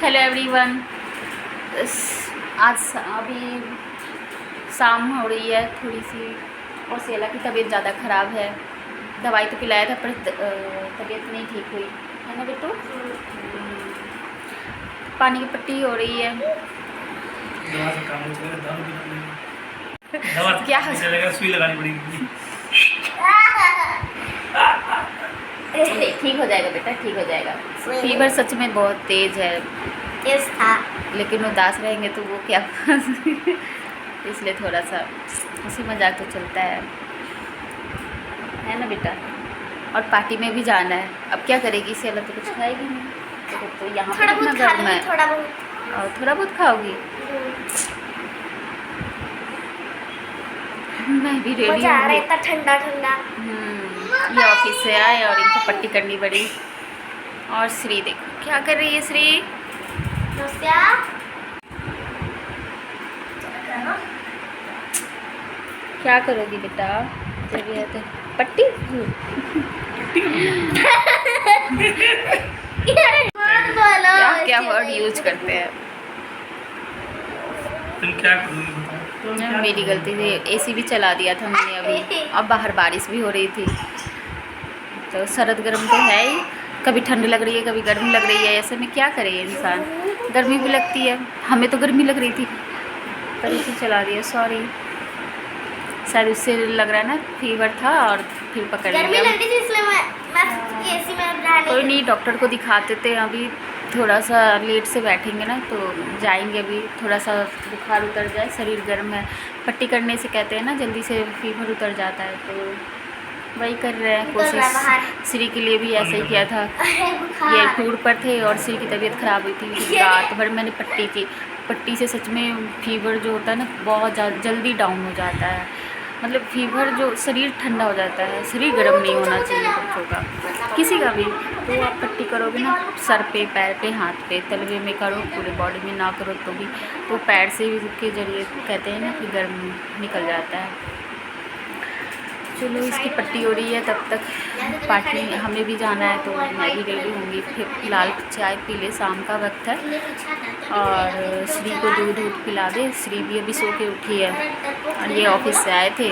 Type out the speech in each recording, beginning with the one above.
Hello everyone. आज अभी शाम हो रही है थोड़ी सी और सेला की तबीयत ज़्यादा ख़राब है। दवाई तो पिलाया था पर तबीयत नहीं ठीक हुई है ना बेटू। पानी की पट्टी हो रही है। दवा से काम नहीं चलेगा, दवा क्या नहीं चलेगा, सुई लगानी पड़ेगी। ठीक हो जाएगा बेटा, ठीक हो जाएगा। फीवर सच में बहुत तेज़ है, तेज था, लेकिन उदास रहेंगे तो वो क्या इसलिए थोड़ा सा हंसी मजाक तो चलता है ना बेटा। और पार्टी में भी जाना है, अब क्या करेगी सेला, तो कुछ खाएगी नहीं तो यहाँ पर कितना गर्म है। थोड़ा बहुत और थोड़ा बहुत खाओगी। मैं भी रेडी मजा आ रहा है, हूँ। इतना ठंडा ठंडा। ये ऑफिस से आए और इनको पट्टी करनी पड़ी। और श्री देखो क्या कर रही है। श्री क्या करोगी बेटा जब ये तो पट्टी क्या क्या वर्ड यूज करते हैं। तुम क्या करोगी बताओ? मेरी गलती थी, एसी भी चला दिया था मैंने अभी। अब बाहर बारिश भी हो रही थी तो सरद गर्म तो है ही, कभी ठंड लग रही है कभी गर्मी लग रही है। ऐसे में क्या करे इंसान, गर्मी भी लगती है। हमें तो गर्मी लग रही थी पर एसी चला दिया। सॉरी, शायद उससे लग रहा है ना, फीवर था और फिर पकड़ गर्मी लिया। लग रही थी इसलिए मैं एसी में रह कोई नहीं, डॉक्टर को दिखाते थे। अभी थोड़ा सा लेट से बैठेंगे ना तो जाएंगे, अभी थोड़ा सा बुखार उतर जाए, शरीर गर्म है। पट्टी करने से कहते हैं ना जल्दी से फीवर उतर जाता है, तो वही कर रहे हैं कोशिश। श्री के लिए भी ऐसा ही किया था। ये टूर पर थे और श्री की तबीयत ख़राब हुई थी, रात भर मैंने पट्टी की। पट्टी से सच में फीवर जो होता है ना बहुत ज़्यादा जल्दी डाउन हो जाता है। मतलब फीवर जो शरीर ठंडा हो जाता है, शरीर गर्म नहीं होना चाहिए बच्चों का, किसी का भी। तो आप पट्टी करोगे ना सर पे, पैर पे, हाथ पे, तलवे में करो, पूरे बॉडी में ना करो तो भी, तो पैर से भी के जरिए कहते हैं ना कि गर्म निकल जाता है। चलो इसकी पट्टी हो रही है, तब तक पार्टी हमें भी जाना है तो मैं भी रेडी होंगी। फिर फिलहाल चाय पी ले, शाम का वक्त है। और श्री को दूध पिला दे, श्री भी अभी सो के उठी है। और ये ऑफिस से आए थे,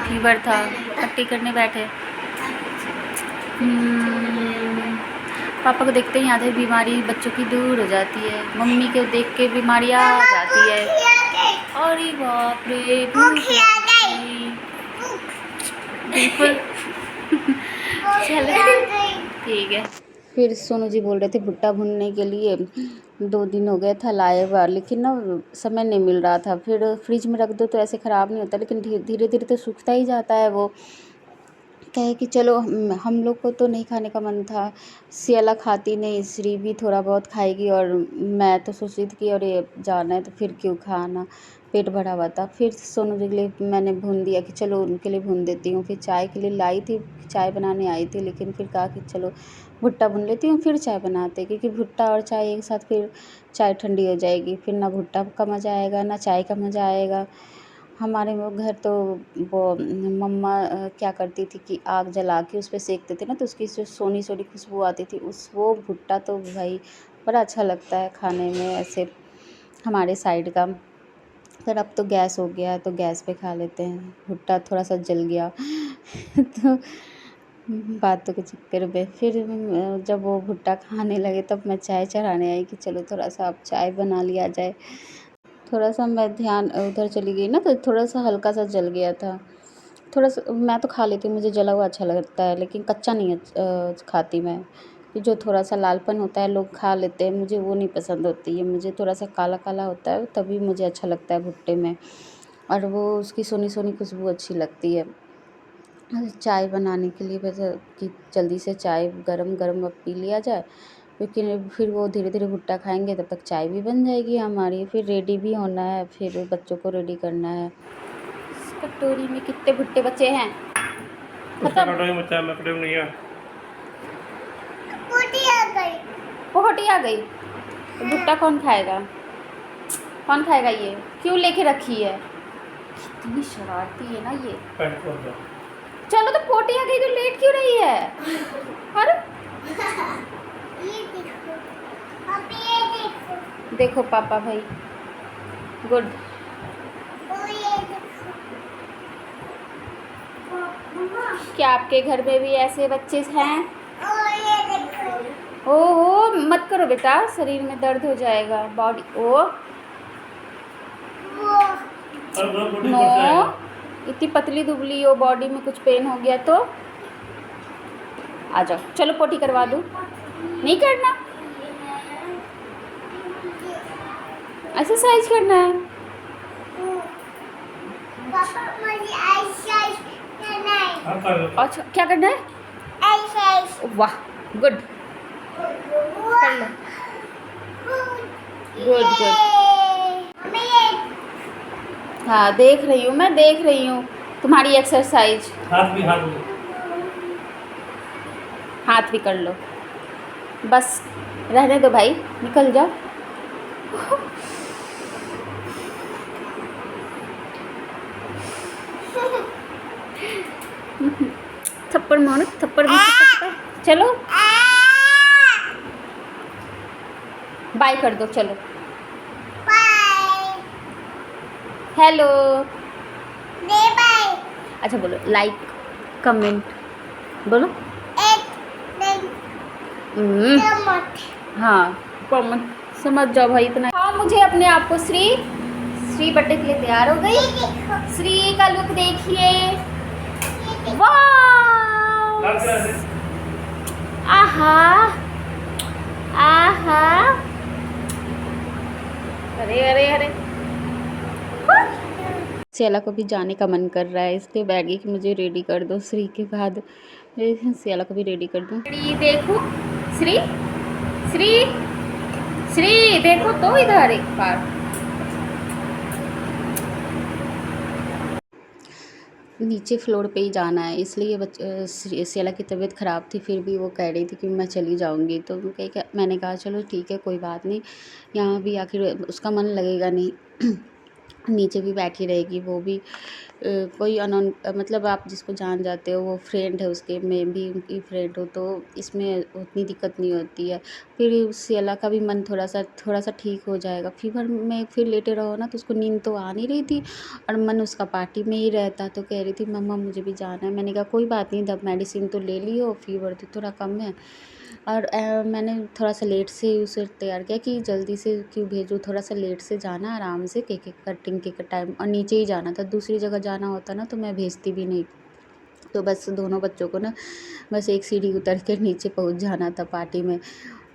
फीवर था, पट्टी करने बैठे। पापा को देखते ही आधे बीमारी बच्चों की दूर हो जाती है, मम्मी को देख के बीमारियाँ आ जाती है। अरे बाप रे, बिल्कुल चलो ठीक है। फिर सोनू जी बोल रहे थे भुट्टा भूनने के लिए, 2 दिन हो गए था लाए हुआ, लेकिन ना समय नहीं मिल रहा था। फिर फ्रिज में रख दो तो ऐसे ख़राब नहीं होता, लेकिन धीरे धीरे तो सूखता ही जाता है। वो कहे कि चलो, हम लोग को तो नहीं खाने का मन था, सियाला खाती नहीं, श्री भी थोड़ा बहुत खाएगी और मैं तो सोच रही थी कि अरे जाना है तो फिर क्यों खाना, पेट भरा हुआ था। फिर सोनू जी के लिए मैंने भून दिया कि चलो उनके लिए भून देती हूँ। फिर चाय के लिए लाई थी, चाय बनाने आई थी, लेकिन फिर कहा कि चलो भुट्टा भून लेती हूँ फिर चाय बनाते, क्योंकि भुट्टा और चाय एक साथ फिर चाय ठंडी हो जाएगी, फिर ना भुट्टा का मज़ा आएगा ना चाय का मज़ा आएगा। हमारे घर तो वो मम्मा क्या करती थी कि आग जला के उस पर सेकते थे ना, तो उसकी जो सोनी सोनी खुशबू आती थी, वो भुट्टा तो भाई बड़ा अच्छा लगता है खाने में ऐसे हमारे साइड का। पर अब तो गैस हो गया है तो गैस पे खा लेते हैं, भुट्टा थोड़ा सा जल गया तो बातों के चक्कर में फिर जब वो भुट्टा खाने लगे तब मैं चाय चढ़ाने आई कि चलो थोड़ा सा अब चाय बना लिया जाए। थोड़ा सा मैं ध्यान उधर चली गई ना तो थोड़ा सा हल्का सा जल गया था। थोड़ा सा मैं तो खा लेती हूँ, मुझे जला हुआ अच्छा लगता है, लेकिन कच्चा नहीं खाती मैं। कि जो थोड़ा सा लालपन होता है लोग खा लेते हैं, मुझे वो नहीं पसंद होती है। मुझे थोड़ा सा काला काला होता है तभी मुझे अच्छा लगता है भुट्टे में, और वो उसकी सोनी सोनी खुशबू अच्छी लगती है। चाय बनाने के लिए वैसे कि जल्दी से चाय गरम गरम अब पी लिया जाए, क्योंकि फिर वो धीरे धीरे भुट्टा खाएंगे तब तक चाय भी बन जाएगी हमारी। फिर रेडी भी होना है, फिर बच्चों को रेडी करना है। इस कटोरी में कितने भुट्टे बचे हैं? कटोरी में चाय मैं नहीं है। पोहटी आ गई तो भुट्टा कौन खाएगा? कौन खाएगा? ये क्यों लेके रखी है? कितनी शरारती है ना ये। चलो तो पोटी आ गई तो लेट क्यों रही है? अरे देखो पापा भाई, गुड। और ये देखो। मम्मा, क्या आपके घर में भी ऐसे बच्चे हैं? और ये देखो। ओहो, मत करो बेटा, शरीर में दर्द हो जाएगा, बॉडी। ओ वो और बहुत बॉडी नो, बढ़ जाएगा। इतनी पतली दुबली हो, बॉडी में कुछ पेन हो गया तो आ जाओ, चलो पोटी करवा दूँ। नहीं करना, एक्सरसाइज करना है। पापा मुझे एक्सरसाइज करना है। हाँ कर लो। अच्छा, क्या करना है? एक्सरसाइज। वाह, गुड, कर लो। Good good. हाँ, देख रही हूँ, मैं देख रही हूँ तुम्हारी एक्सरसाइज। हाथ भी हाथ भी। हाथ भी कर लो, बस रहने दो भाई, निकल जाओ। थप्पड़ मारो, थप्पड़ मारो, चलो बाय कर दो, चलो बाय। हेलो। दे बाय। अच्छा बोलो, लाइक कमेंट बोलो। एक दिन हम्म, टमाटर। हाँ, कमेंट समझ जाओ भाई इतना। हाँ, मुझे अपने आप को श्री श्री बर्थडे के लिए तैयार हो गई। देखो। श्री का लुक देखिए, लाल वाह, कलर से। आहा आहा, अरे अरे अरे, सियाला को भी जाने का मन कर रहा है, इसलिए बैगी कि मुझे रेडी कर दो श्री के बाद, सियाला को भी रेडी कर दूँ। देखो श्री, श्री श्री देखो तो इधर एक बार। नीचे फ्लोर पे ही जाना है, इसलिए सियाला की तबीयत ख़राब थी, फिर भी वो कह रही थी कि मैं चली जाऊंगी, तो मैंने कहा चलो ठीक है, कोई बात नहीं, यहाँ भी आखिर उसका मन लगेगा नहीं। नीचे भी बैठी रहेगी, वो भी कोई अनोन, मतलब आप जिसको जान जाते हो, वो फ्रेंड है उसके, मैं भी उनकी फ्रेंड हूँ, तो इसमें उतनी दिक्कत नहीं होती है। फिर सियाला का भी मन थोड़ा सा ठीक हो जाएगा। फीवर में फिर लेटे रहो ना तो उसको नींद तो आ नहीं रही थी, और मन उसका पार्टी में ही रहता, तो कह रही थी मम्मा मुझे भी जाना है। मैंने कहा कोई बात नहीं, तब मेडिसिन तो ले ली हो, फीवर तो थोड़ा कम है, और मैंने थोड़ा सा लेट से उसे तैयार किया कि जल्दी से क्यों भेजूँ, थोड़ा सा लेट से जाना, आराम से केक कटिंग के टाइम, और नीचे ही जाना था, दूसरी जगह जाना होता ना तो मैं भेजती भी नहीं। तो बस दोनों बच्चों को ना बस एक सीढ़ी उतर के नीचे पहुंच जाना था पार्टी में।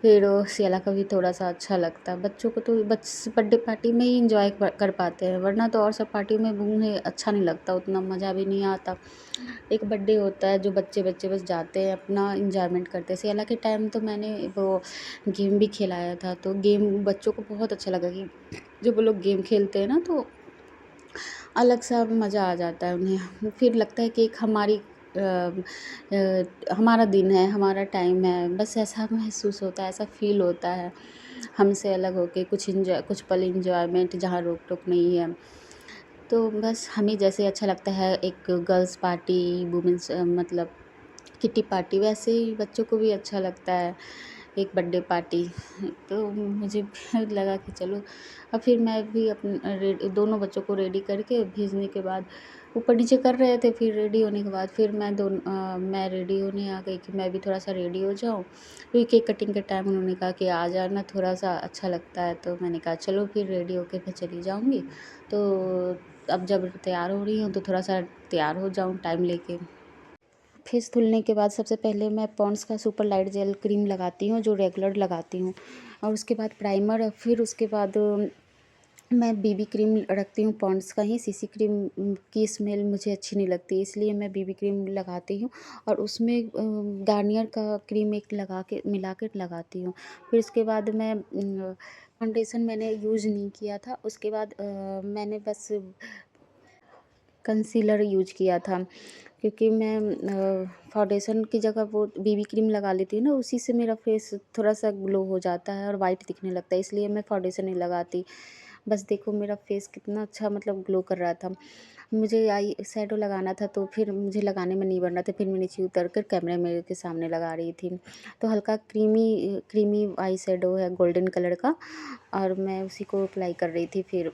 फिर सियाला का भी थोड़ा सा अच्छा लगता है, बच्चों को तो बर्थडे पार्टी में ही इंजॉय कर पाते हैं, वरना तो और सब पार्टी में उन्हें अच्छा नहीं लगता, उतना मज़ा भी नहीं आता। एक बर्थडे होता है जो बच्चे बस जाते हैं, अपना इंजॉयमेंट करते हैं। सियाला के टाइम तो मैंने वो गेम भी खिलाया था, तो गेम बच्चों को बहुत अच्छा लगा कि जब वो लोग गेम खेलते हैं ना तो अलग सा मज़ा आ जाता है उन्हें, फिर लगता है कि एक हमारा दिन है, हमारा टाइम है, बस ऐसा महसूस होता है, ऐसा फील होता है, हमसे अलग होके कुछ पल इंजॉयमेंट जहाँ रोक टोक नहीं है। तो बस हमें जैसे अच्छा लगता है एक गर्ल्स पार्टी, वुमेंस मतलब किटी पार्टी, वैसे ही बच्चों को भी अच्छा लगता है एक बर्थडे पार्टी। तो मुझे लगा कि चलो, अब फिर मैं भी दोनों बच्चों को रेडी करके भेजने के बाद ऊपर नीचे कर रहे थे, फिर रेडी होने के बाद फिर मैं रेडी होने आ गई कि मैं भी थोड़ा सा रेडी हो जाऊँ, क्योंकि केक कटिंग के टाइम उन्होंने कहा कि आ जाना, थोड़ा सा अच्छा लगता है, तो मैंने कहा चलो फिर रेडी होके मैं चली जाऊँगी। तो अब जब तैयार हो रही हूँ तो थोड़ा सा तैयार हो जाऊँ टाइम लेके। फेस धुलने के बाद सबसे पहले मैं पॉन्ड्स का सुपर लाइट जेल क्रीम लगाती हूँ, जो रेगुलर लगाती हूँ, और उसके बाद प्राइमर, फिर उसके बाद मैं बीबी क्रीम रखती हूँ पॉन्ड्स का ही। सीसी क्रीम की स्मेल मुझे अच्छी नहीं लगती, इसलिए मैं बीबी क्रीम लगाती हूँ, और उसमें गार्नियर का क्रीम एक मिला के लगाती हूँ। फिर उसके बाद मैं फाउंडेशन मैंने यूज़ नहीं किया था, उसके बाद मैंने बस कंसीलर यूज किया था, क्योंकि मैं फाउंडेशन की जगह वो बीबी क्रीम लगा लेती हूँ ना, उसी से मेरा फेस थोड़ा सा ग्लो हो जाता है और वाइट दिखने लगता है, इसलिए मैं फाउंडेशन नहीं लगाती। बस देखो मेरा फेस कितना अच्छा मतलब ग्लो कर रहा था। मुझे आई शैडो लगाना था तो फिर मुझे लगाने में नहीं बन रहा था, फिर मैं नीचे उतर कर कैमरे मेरे के सामने लगा रही थी। तो हल्का क्रीमी क्रीमी आई शैडो है गोल्डन कलर का, और मैं उसी को अप्लाई कर रही थी। फिर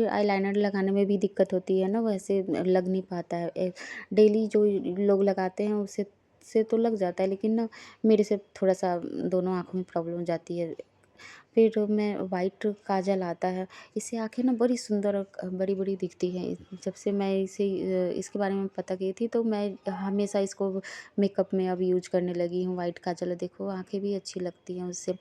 आईलाइनर लगाने में भी दिक्कत होती है ना, वैसे लग नहीं पाता है। डेली जो लोग लगाते हैं उससे से तो लग जाता है, लेकिन ना मेरे से थोड़ा सा दोनों आँखों में प्रॉब्लम हो जाती है। फिर मैं वाइट काजल आता है, इससे आँखें ना बड़ी सुंदर और बड़ी-बड़ी दिखती हैं। जब से मैं इसके बारे में पता की थी तो मैं हमेशा इसको मेकअप में अब यूज़ करने लगी हूँ। वाइट काजल देखो आँखें भी अच्छी लगती हैं उससे।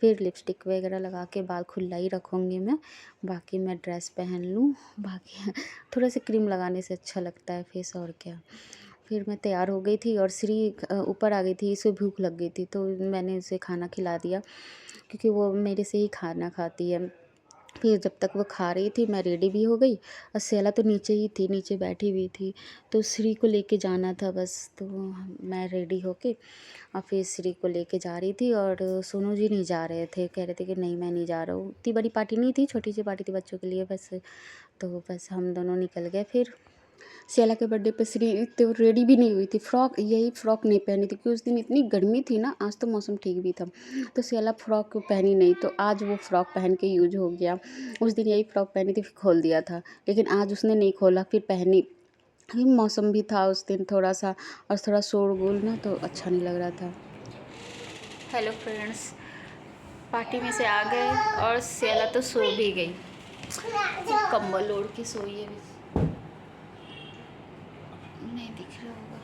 फिर लिपस्टिक वगैरह लगा के बाल खुला ही रखूँगी मैं, बाकी मैं ड्रेस पहन लूँ। बाकी थोड़ा सा क्रीम लगाने से अच्छा लगता है फेस, और क्या। फिर मैं तैयार हो गई थी और श्री ऊपर आ गई थी, इसे भूख लग गई थी तो मैंने उसे खाना खिला दिया, क्योंकि वो मेरे से ही खाना खाती है। फिर जब तक वो खा रही थी मैं रेडी भी हो गई, और सेला तो नीचे ही थी, नीचे बैठी हुई थी, तो श्री को लेके जाना था बस। तो मैं रेडी होके और फिर श्री को लेके जा रही थी, और सोनू जी नहीं जा रहे थे, कह रहे थे कि नहीं मैं नहीं जा रहा हूँ। इतनी बड़ी पार्टी नहीं थी, छोटी सी पार्टी थी बच्चों के लिए बस। तो बस हम दोनों निकल गए। फिर शैला के बर्थडे पे श्री तो रेडी भी नहीं हुई थी, यही फ्रॉक नहीं पहनी थी, क्योंकि उस दिन इतनी गर्मी थी ना, आज तो मौसम ठीक भी था। तो शैला फ्रॉक पहनी नहीं, तो आज वो फ्रॉक पहन के यूज हो गया। उस दिन यही फ्रॉक पहनी थी, फिर खोल दिया था, लेकिन आज उसने नहीं खोला, फिर पहनी। अभी मौसम भी था उस दिन थोड़ा सा, और थोड़ा शोरगुल ना, तो अच्छा नहीं लग रहा था। हेलो फ्रेंड्स, पार्टी में से आ गए और शैला तो सो भी गई, कंबल ओढ़ के सोई है। नहीं दिख रहा होगा,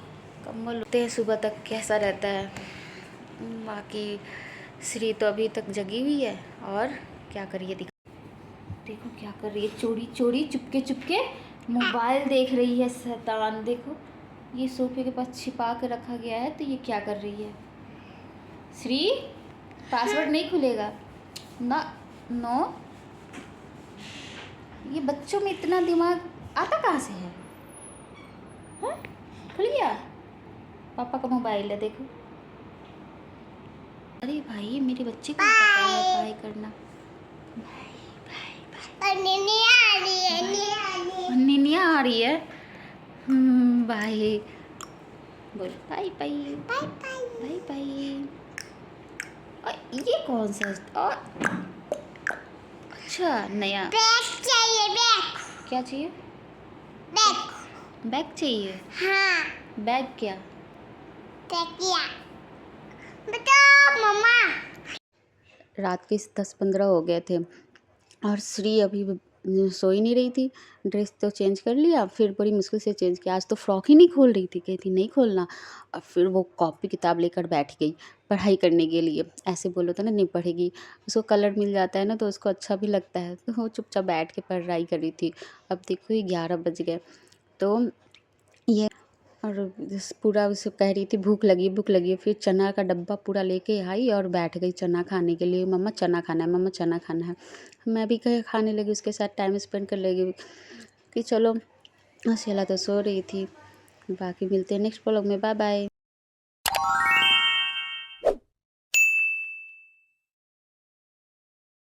कंबल उठते हैं सुबह तक कैसा रहता है। बाकी श्री तो अभी तक जगी हुई है, और क्या करिए देखो क्या कर रही है, चोरी चोरी चुपके चुपके मोबाइल देख रही है शैतान। देखो ये सोफे के पास छिपा के रखा गया है, तो ये क्या कर रही है। श्री पासवर्ड नहीं खुलेगा ना, नो। ये बच्चों में इतना दिमाग आता कहाँ से है। हाँ खुल गया, पापा का मोबाइल है देखो। अरे भाई मेरे बच्चे को पता है बाय करना। निनिया आ रही है, बाय बोल, बाय बाय बाय बाय। ये कौन सा, और अच्छा नया बैग चाहिए, बैग क्या चाहिए, बैग चाहिए। हाँ बैग क्या, बताओ मम्मा। रात के 10-15 हो गए थे, और श्री अभी सो ही नहीं रही थी। ड्रेस तो चेंज कर लिया, फिर बड़ी मुश्किल से चेंज किया। आज तो फ्रॉक ही नहीं खोल रही थी, कहती नहीं खोलना। और फिर वो कॉपी किताब लेकर बैठ गई पढ़ाई करने के लिए। ऐसे बोलो तो ना नहीं पढ़ेगी, उसको कलर मिल जाता है ना तो उसको अच्छा भी लगता है, तो वो चुपचाप बैठ के पढ़ाई कर रही थी। अब देखो 11 बज गए, तो ये और पूरा उसे कह रही थी भूख लगी है। फिर चना का डब्बा पूरा लेके आई और बैठ गई चना खाने के लिए। मम्मा चना खाना है, मम्मा चना खाना है। मैं भी कहे खाने लगी, उसके साथ टाइम स्पेंड कर लगी कि चलो। शैला तो सो रही थी। बाकी मिलते हैं नेक्स्ट व्लॉग में, बाय बाय।